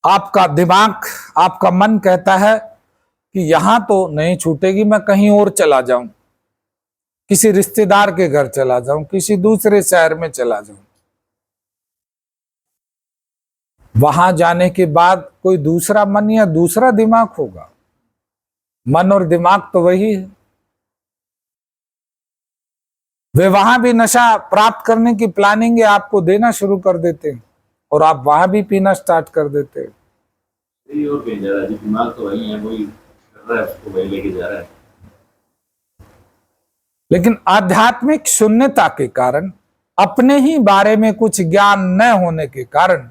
आपका दिमाग, आपका मन कहता है कि यहां तो नहीं छूटेगी, मैं कहीं और चला जाऊं, किसी रिश्तेदार के घर चला जाऊं, किसी दूसरे शहर में चला जाऊं। वहां जाने के बाद कोई दूसरा मन या दूसरा दिमाग होगा। मन और दिमाग तो वही है। वे वहां भी नशा प्राप्त करने की प्लानिंग आपको देना शुरू कर देते हैं और आप वहां भी पीना स्टार्ट कर देते हैं। और कहीं जा रहा है, दिमाग तो वही है, वही कर रहा है, उसको वही लेके जा रहा है। लेकिन आध्यात्मिक शून्यता के कारण, अपने ही बारे में कुछ ज्ञान न होने के कारण,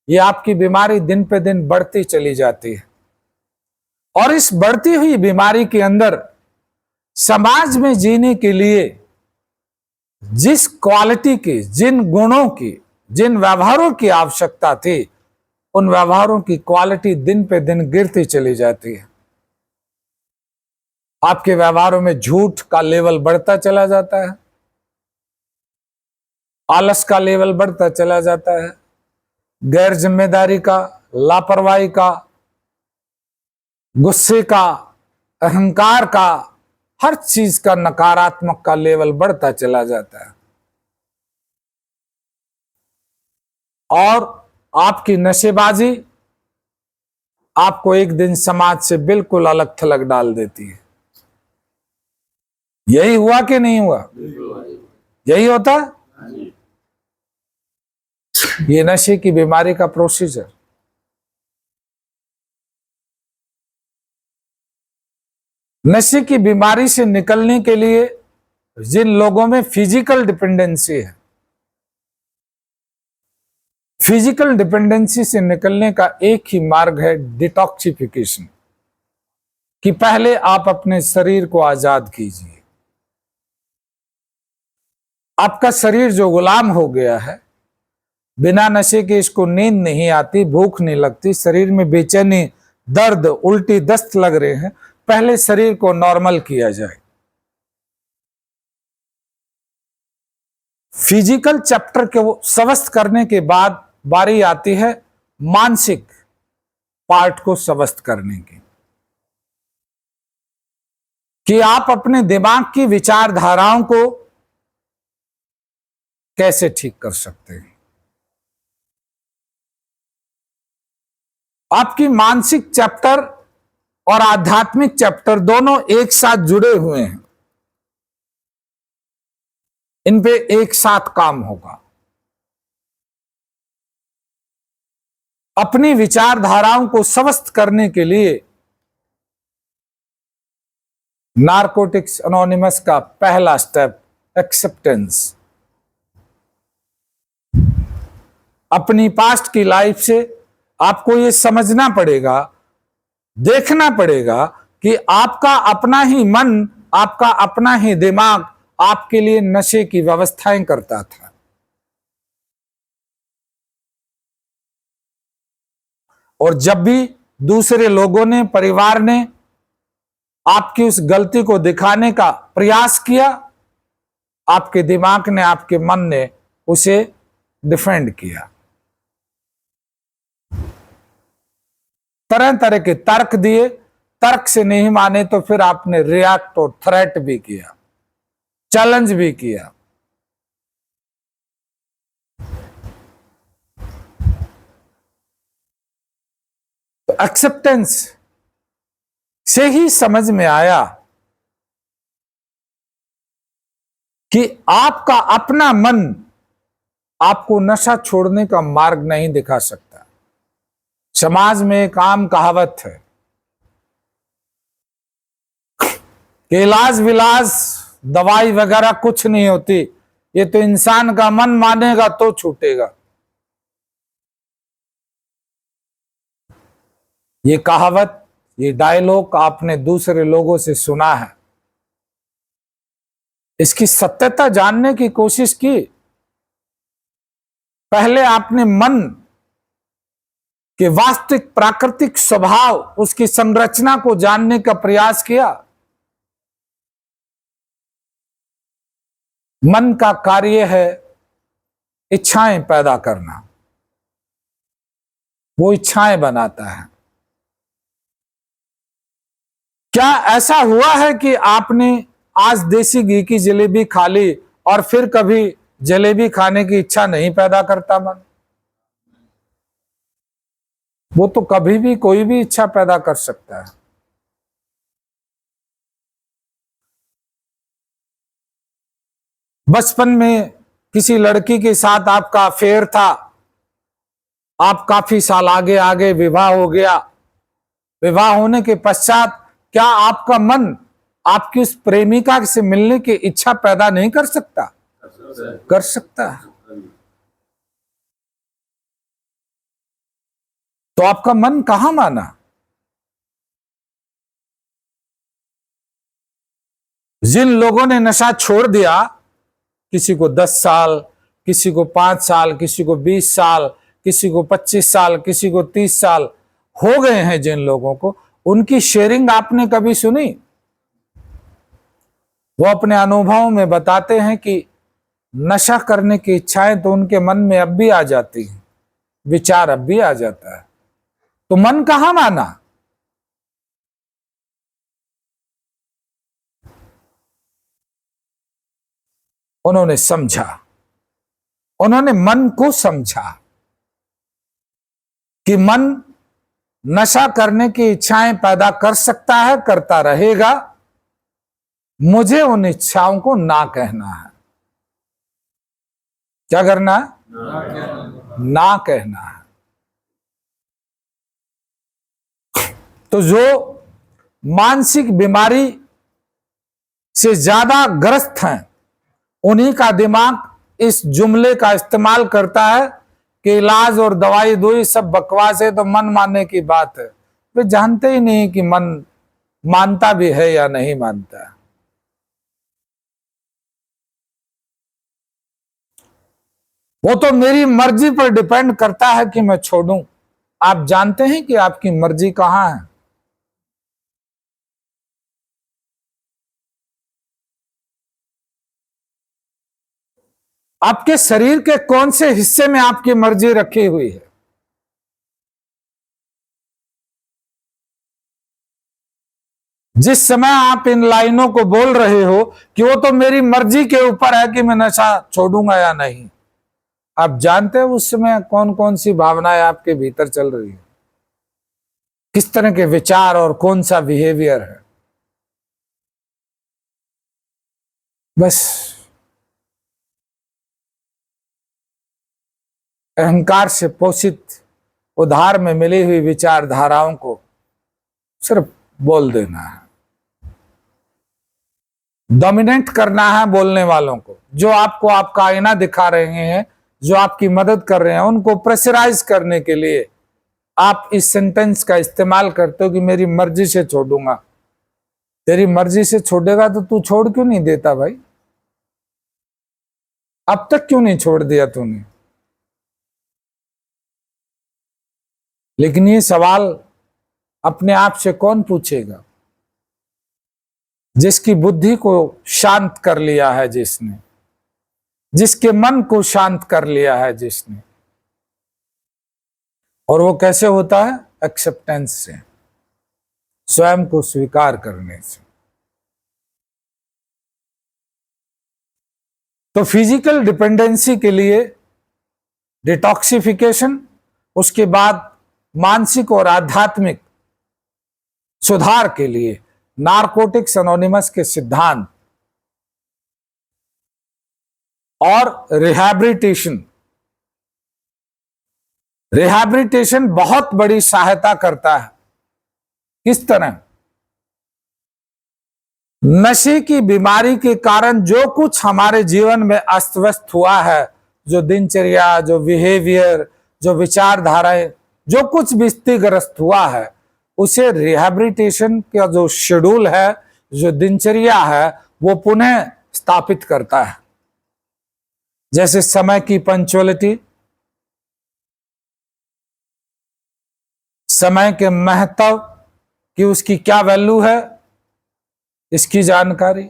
ये आपकी बीमारी दिन पे दिन बढ़ती चली जाती है। और इस बढ़ती हुई बीमारी के अंदर समाज में जीने के लिए जिस क्वालिटी की, जिन गुणों की, जिन व्यवहारों की आवश्यकता थी, उन व्यवहारों की क्वालिटी दिन पे दिन गिरती चली जाती है। आपके व्यवहारों में झूठ का लेवल बढ़ता चला जाता है, आलस का लेवल बढ़ता चला जाता है, गैर जिम्मेदारी का, लापरवाही का, गुस्से का, अहंकार का, हर चीज का नकारात्मक का लेवल बढ़ता चला जाता है। और आपकी नशेबाजी आपको एक दिन समाज से बिल्कुल अलग थलग डाल देती है। यही हुआ कि नहीं हुआ? यही होता है ये नशे की बीमारी का प्रोसीजर। नशे की बीमारी से निकलने के लिए जिन लोगों में फिजिकल डिपेंडेंसी है, फिजिकल डिपेंडेंसी से निकलने का एक ही मार्ग है डिटॉक्सिफिकेशन, कि पहले आप अपने शरीर को आजाद कीजिए। आपका शरीर जो गुलाम हो गया है, बिना नशे के इसको नींद नहीं आती, भूख नहीं लगती, शरीर में बेचैनी, दर्द, उल्टी, दस्त लग रहे हैं, पहले शरीर को नॉर्मल किया जाए। फिजिकल चैप्टर को स्वस्थ करने के बाद बारी आती है मानसिक पार्ट को स्वस्थ करने की, कि आप अपने दिमाग की विचारधाराओं को कैसे ठीक कर सकते हैं। आपकी मानसिक चैप्टर और आध्यात्मिक चैप्टर दोनों एक साथ जुड़े हुए हैं, इन पे एक साथ काम होगा। अपनी विचारधाराओं को स्वस्थ करने के लिए नारकोटिक्स एनोनिमस का पहला स्टेप एक्सेप्टेंस। अपनी पास्ट की लाइफ से आपको यह समझना पड़ेगा, देखना पड़ेगा कि आपका अपना ही मन, आपका अपना ही दिमाग आपके लिए नशे की व्यवस्थाएं करता था। और जब भी दूसरे लोगों ने, परिवार ने आपकी उस गलती को दिखाने का प्रयास किया, आपके दिमाग ने, आपके मन ने उसे डिफेंड किया। तरह तरह के तर्क दिए, तर्क से नहीं माने तो फिर आपने रिएक्ट और थ्रेट भी किया, चैलेंज भी किया। तो एक्सेप्टेंस से ही समझ में आया कि आपका अपना मन आपको नशा छोड़ने का मार्ग नहीं दिखा सकता। समाज में एक आम कहावत है कि इलाज विलाज, दवाई वगैरह कुछ नहीं होती, ये तो इंसान का मन मानेगा तो छूटेगा। ये कहावत, ये डायलॉग आपने दूसरे लोगों से सुना है, इसकी सत्यता जानने की कोशिश की? पहले आपने मन के वास्तविक प्राकृतिक स्वभाव, उसकी संरचना को जानने का प्रयास किया? मन का कार्य है इच्छाएं पैदा करना। वो इच्छाएं बनाता है। क्या ऐसा हुआ है कि आपने आज देसी घी की जलेबी खा ली और फिर कभी जलेबी खाने की इच्छा नहीं पैदा करता मन? वो तो कभी भी कोई भी इच्छा पैदा कर सकता है। बचपन में किसी लड़की के साथ आपका अफेयर था, आप काफी साल आगे आगे विवाह हो गया, विवाह होने के पश्चात क्या आपका मन आपकी उस प्रेमिका से मिलने की इच्छा पैदा नहीं कर सकता? कर सकता है। तो आपका मन कहां माना? जिन लोगों ने नशा छोड़ दिया, किसी को 10 साल, किसी को 5 साल, किसी को 20 साल, किसी को 25 साल, किसी को 30 साल हो गए हैं, जिन लोगों को, उनकी शेयरिंग आपने कभी सुनी? वो अपने अनुभवों में बताते हैं कि नशा करने की इच्छाएं तो उनके मन में अब भी आ जाती हैं, विचार अब भी आ जाता है। तो मन कहां माना? उन्होंने समझा, उन्होंने मन को समझा कि मन नशा करने की इच्छाएं पैदा कर सकता है, करता रहेगा, मुझे उन इच्छाओं को ना कहना है। क्या करना है? ना कहना है। तो जो मानसिक बीमारी से ज्यादा ग्रस्त हैं, उन्हीं का दिमाग इस जुमले का इस्तेमाल करता है कि इलाज और दवाई दुई सब बकवास है, तो मन मानने की बात है। वे जानते ही नहीं कि मन मानता भी है या नहीं मानता। वो तो मेरी मर्जी पर डिपेंड करता है कि मैं छोड़ूं। आप जानते हैं कि आपकी मर्जी कहां है? आपके शरीर के कौन से हिस्से में आपकी मर्जी रखी हुई है? जिस समय आप इन लाइनों को बोल रहे हो कि वो तो मेरी मर्जी के ऊपर है कि मैं नशा छोड़ूंगा या नहीं, आप जानते हो उस समय कौन कौन सी भावनाएं आपके भीतर चल रही है, किस तरह के विचार और कौन सा बिहेवियर है? बस अहंकार से पोषित उधार में मिली हुई विचारधाराओं को सिर्फ बोल देना है, डोमिनेट करना है बोलने वालों को। जो आपको आपका आईना दिखा रहे हैं, जो आपकी मदद कर रहे हैं, उनको प्रेशराइज करने के लिए आप इस सेंटेंस का इस्तेमाल करते हो कि मेरी मर्जी से छोड़ूंगा। तेरी मर्जी से छोड़ेगा तो तू छोड़ क्यों नहीं देता भाई? अब तक क्यों नहीं छोड़ दिया तूने? लेकिन ये सवाल अपने आप से कौन पूछेगा? जिसकी बुद्धि को शांत कर लिया है जिसने, जिसके मन को शांत कर लिया है जिसने। और वो कैसे होता है? एक्सेप्टेंस से, स्वयं को स्वीकार करने से। तो फिजिकल डिपेंडेंसी के लिए डिटॉक्सिफिकेशन, उसके बाद मानसिक और आध्यात्मिक सुधार के लिए नारकोटिक्स एनोनिमस के सिद्धांत और रिहैबिलिटेशन, रिहैबिलिटेशन बहुत बड़ी सहायता करता है। किस तरह? नशे की बीमारी के कारण जो कुछ हमारे जीवन में अस्त व्यस्त हुआ है, जो दिनचर्या, जो बिहेवियर, जो विचारधाराएं, जो कुछ भी स्थितिग्रस्त हुआ है, उसे रिहैबिलिटेशन का जो शेड्यूल है, जो दिनचर्या है, वो पुनः स्थापित करता है। जैसे समय की पंक्चुअलिटी, समय के महत्व की उसकी क्या वैल्यू है, इसकी जानकारी,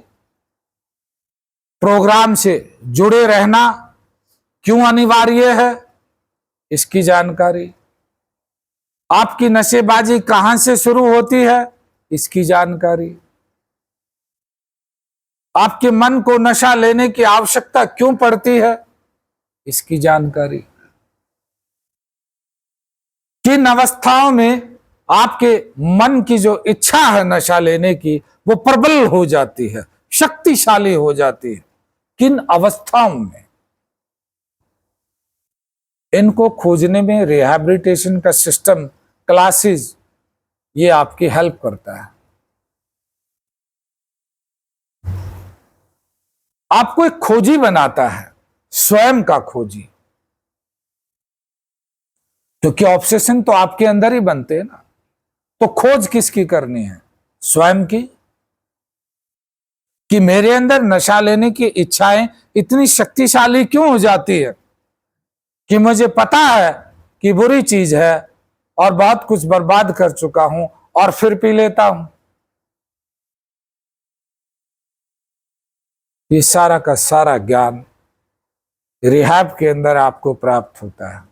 प्रोग्राम से जुड़े रहना क्यों अनिवार्य है, इसकी जानकारी, आपकी नशेबाजी कहां से शुरू होती है, इसकी जानकारी। आपके मन को नशा लेने की आवश्यकता क्यों पड़ती है, इसकी जानकारी। किन अवस्थाओं में आपके मन की जो इच्छा है नशा लेने की, वो प्रबल हो जाती है, शक्तिशाली हो जाती है, किन अवस्थाओं में, इनको खोजने में रिहैबिलिटेशन का सिस्टम, क्लासेस, ये आपकी हेल्प करता है। आपको एक खोजी बनाता है, स्वयं का खोजी, क्योंकि ऑब्सेशन तो आपके अंदर ही बनते हैं ना। तो खोज किसकी करनी है, स्वयं की, कि मेरे अंदर नशा लेने की इच्छाएं इतनी शक्तिशाली क्यों हो जाती है कि मुझे पता है कि बुरी चीज है और बहुत कुछ बर्बाद कर चुका हूं और फिर पी लेता हूं। ये सारा का सारा ज्ञान रिहैब के अंदर आपको प्राप्त होता है।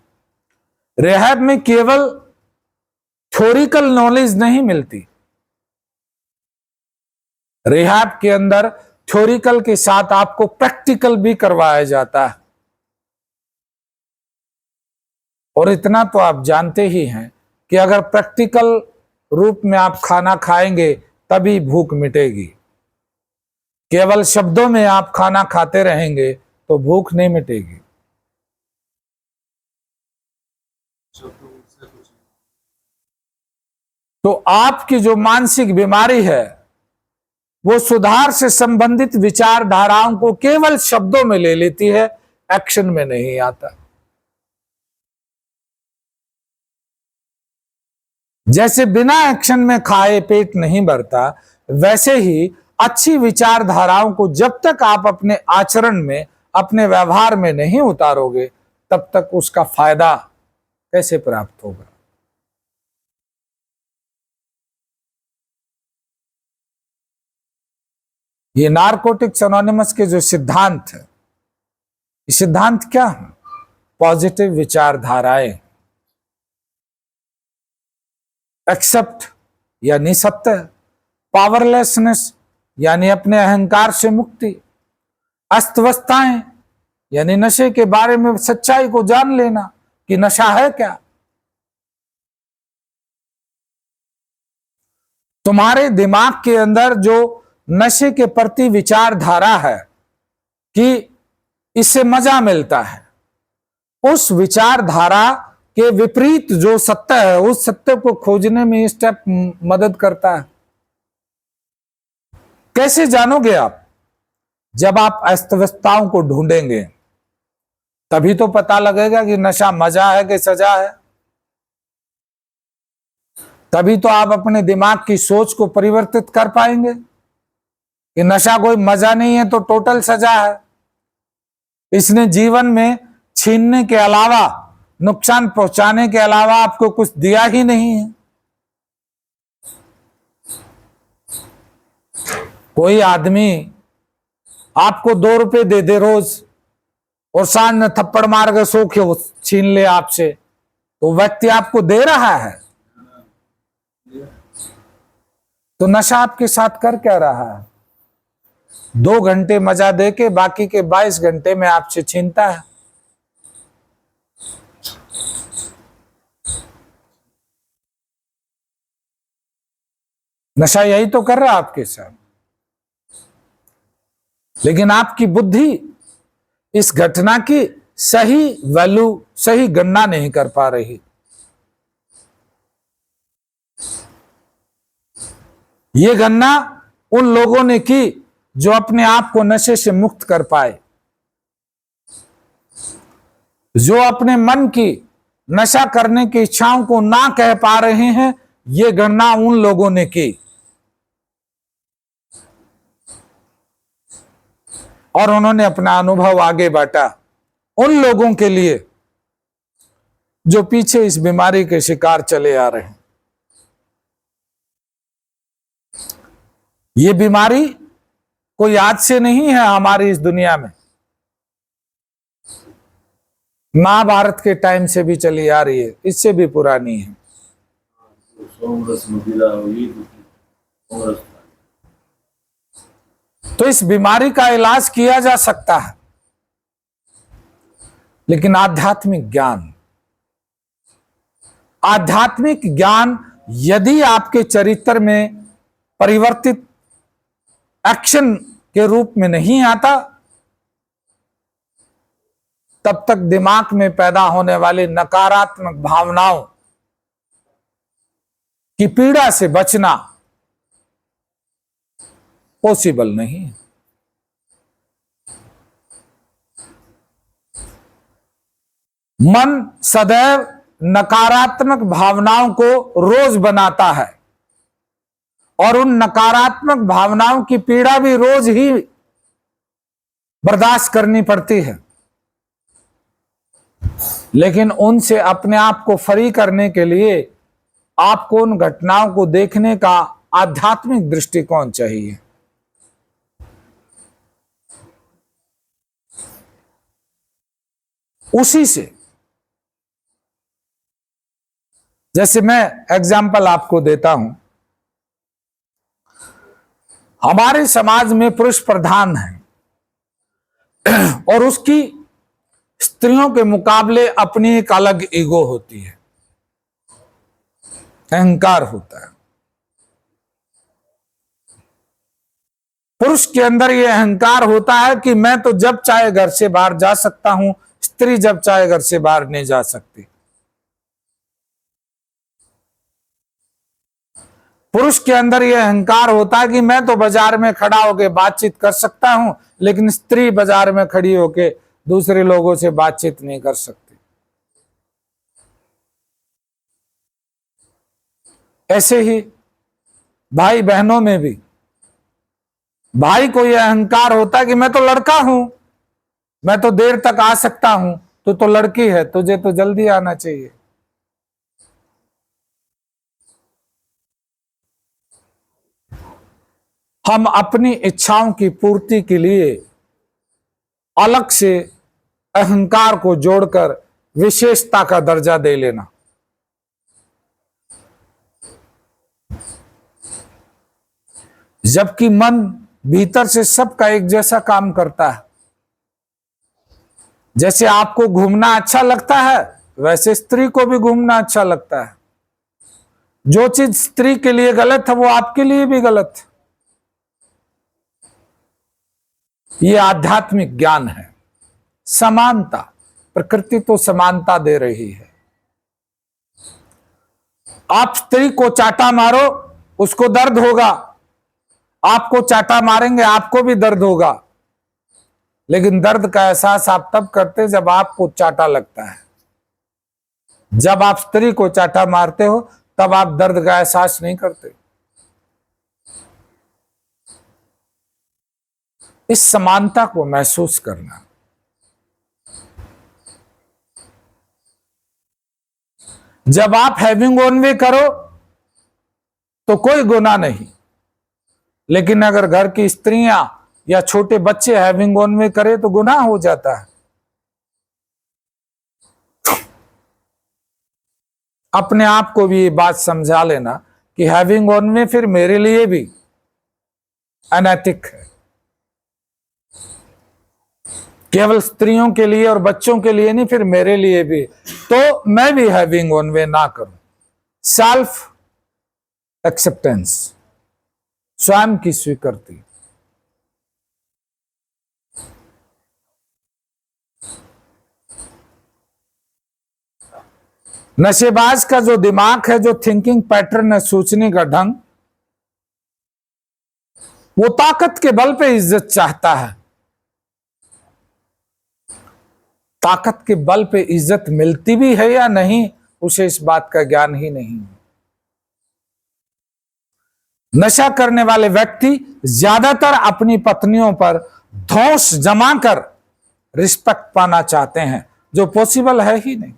रिहैब में केवल थ्योरिकल नॉलेज नहीं मिलती, रिहैब के अंदर थ्योरिकल के साथ आपको प्रैक्टिकल भी करवाया जाता है। और इतना तो आप जानते ही हैं कि अगर प्रैक्टिकल रूप में आप खाना खाएंगे तभी भूख मिटेगी। केवल शब्दों में आप खाना खाते रहेंगे तो भूख नहीं मिटेगी। तो आपकी जो मानसिक बीमारी है वो सुधार से संबंधित विचारधाराओं को केवल शब्दों में ले लेती है, एक्शन में नहीं आता। जैसे बिना एक्शन में खाए पेट नहीं भरता, वैसे ही अच्छी विचारधाराओं को जब तक आप अपने आचरण में, अपने व्यवहार में नहीं उतारोगे, तब तक उसका फायदा कैसे प्राप्त होगा। ये नारकोटिक्स एनोनिमस के जो सिद्धांत है, ये सिद्धांत क्या है? पॉजिटिव विचारधाराएं, एक्सेप्ट यानी सत्य, पावरलेसनेस यानी अपने अहंकार से मुक्ति, अस्तवस्थाएं यानी नशे के बारे में सच्चाई को जान लेना कि नशा है क्या। तुम्हारे दिमाग के अंदर जो नशे के प्रति विचारधारा है कि इससे मजा मिलता है, उस विचारधारा के विपरीत जो सत्य है, उस सत्य को खोजने में स्टेप मदद करता है। कैसे जानोगे आप? जब आप अस्तव्यस्तताओं को ढूंढेंगे तभी तो पता लगेगा कि नशा मजा है कि सजा है। तभी तो आप अपने दिमाग की सोच को परिवर्तित कर पाएंगे कि नशा कोई मजा नहीं है तो टोटल सजा है। इसने जीवन में छीनने के अलावा, नुकसान पहुंचाने के अलावा आपको कुछ दिया ही नहीं है। कोई आदमी आपको 2 रुपए दे दे रोज और सांझ में थप्पड़ मार के सो के छीन ले आपसे, तो व्यक्ति आपको दे रहा है, तो नशा आपके साथ कर क्या रहा है? 2 घंटे मजा दे के बाकी के 22 घंटे में आपसे छीनता है। नशा यही तो कर रहा है आपके साथ। लेकिन आपकी बुद्धि इस घटना की सही वैल्यू, सही गणना नहीं कर पा रही। ये गणना उन लोगों ने की जो अपने आप को नशे से मुक्त कर पाए, जो अपने मन की नशा करने की इच्छाओं को ना कह पा रहे हैं। ये गणना उन लोगों ने की और उन्होंने अपना अनुभव आगे बांटा उन लोगों के लिए जो पीछे इस बीमारी के शिकार चले आ रहे हैं। ये बीमारी कोई आज से नहीं है हमारी इस दुनिया में, महाभारत के टाइम से भी चली आ रही है, इससे भी पुरानी है। सोमरस मदिरा हो, ये सोमरस। तो इस बीमारी का इलाज किया जा सकता है, लेकिन आध्यात्मिक ज्ञान यदि आपके चरित्र में परिवर्तित एक्शन के रूप में नहीं आता, तब तक दिमाग में पैदा होने वाली नकारात्मक भावनाओं की पीड़ा से बचना पॉसिबल नहीं है। मन सदैव नकारात्मक भावनाओं को रोज बनाता है और उन नकारात्मक भावनाओं की पीड़ा भी रोज ही बर्दाश्त करनी पड़ती है। लेकिन उनसे अपने आप को फ्री करने के लिए आपको उन घटनाओं को देखने का आध्यात्मिक दृष्टिकोण चाहिए। उसी से, जैसे मैं एग्जाम्पल आपको देता हूं, हमारे समाज में पुरुष प्रधान है और उसकी स्त्रियों के मुकाबले अपनी एक अलग ईगो होती है, अहंकार होता है। पुरुष के अंदर यह अहंकार होता है कि मैं तो जब चाहे घर से बाहर जा सकता हूं, स्त्री जब चाहे घर से बाहर नहीं जा सकती। पुरुष के अंदर यह अहंकार होता है कि मैं तो बाजार में खड़ा होकर बातचीत कर सकता हूं, लेकिन स्त्री बाजार में खड़ी होकर दूसरे लोगों से बातचीत नहीं कर सकती। ऐसे ही भाई बहनों में भी भाई को यह अहंकार होता है कि मैं तो लड़का हूं, मैं तो देर तक आ सकता हूं, तू तो लड़की है, तुझे तो जल्दी आना चाहिए। हम अपनी इच्छाओं की पूर्ति के लिए अलग से अहंकार को जोड़कर विशेषता का दर्जा दे लेना, जबकि मन भीतर से सबका एक जैसा काम करता है। जैसे आपको घूमना अच्छा लगता है, वैसे स्त्री को भी घूमना अच्छा लगता है। जो चीज स्त्री के लिए गलत है वो आपके लिए भी गलत है। ये आध्यात्मिक ज्ञान है। समानता, प्रकृति तो समानता दे रही है। आप स्त्री को चाटा मारो, उसको दर्द होगा, आपको चाटा मारेंगे, आपको भी दर्द होगा, लेकिन दर्द का एहसास आप तब करते जब आपको चाटा लगता है। जब आप स्त्री को चाटा मारते हो तब आप दर्द का एहसास नहीं करते। इस समानता को महसूस करना। जब आप हैविंग ओन वे करो तो कोई गुनाह नहीं, लेकिन अगर घर की स्त्रियां या छोटे बच्चे हैविंग ओन वे करे तो गुनाह हो जाता है। अपने आप को भी ये बात समझा लेना कि हैविंग ओन वे फिर मेरे लिए भी अनैतिक है। केवल स्त्रियों के लिए और बच्चों के लिए नहीं, फिर मेरे लिए भी, तो मैं भी हैविंग ओन वे ना करूं। सेल्फ एक्सेप्टेंस, स्वयं की स्वीकृति। नशेबाज का जो दिमाग है, जो थिंकिंग पैटर्न है, सोचने का ढंग, वो ताकत के बल पे इज्जत चाहता है। ताकत के बल पे इज्जत मिलती भी है या नहीं, उसे इस बात का ज्ञान ही नहीं। नशा करने वाले व्यक्ति ज्यादातर अपनी पत्नियों पर धौंस जमा कर रिस्पेक्ट पाना चाहते हैं, जो पॉसिबल है ही नहीं।